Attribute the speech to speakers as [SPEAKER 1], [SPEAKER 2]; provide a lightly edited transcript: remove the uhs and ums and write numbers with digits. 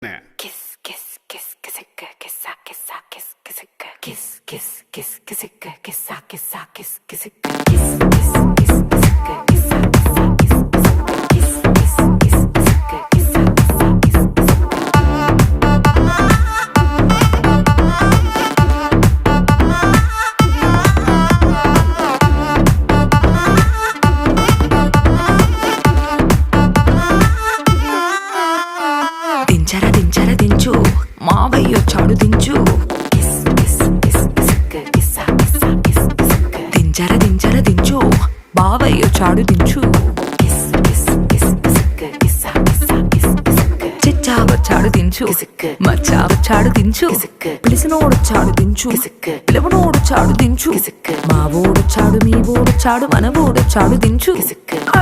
[SPEAKER 1] Kiss, kiss, kiss, kiss, kiss, kiss, kiss, kiss, kiss, kiss, kiss, kiss, kiss, kiss, kiss, kiss, kiss, దించర దించు మావయ్య చాడు దించు దించర దించు బావయ్య చాడు దించు చిచ్చావ చాడు దించు మచ్చావ చాడు దించు పిలిసినోడు చాడు దించు పిలవనోడు చాడు దించు మా ఓడు చాడు మీ ఓడు చాడు మన ఓడు చాడు దించు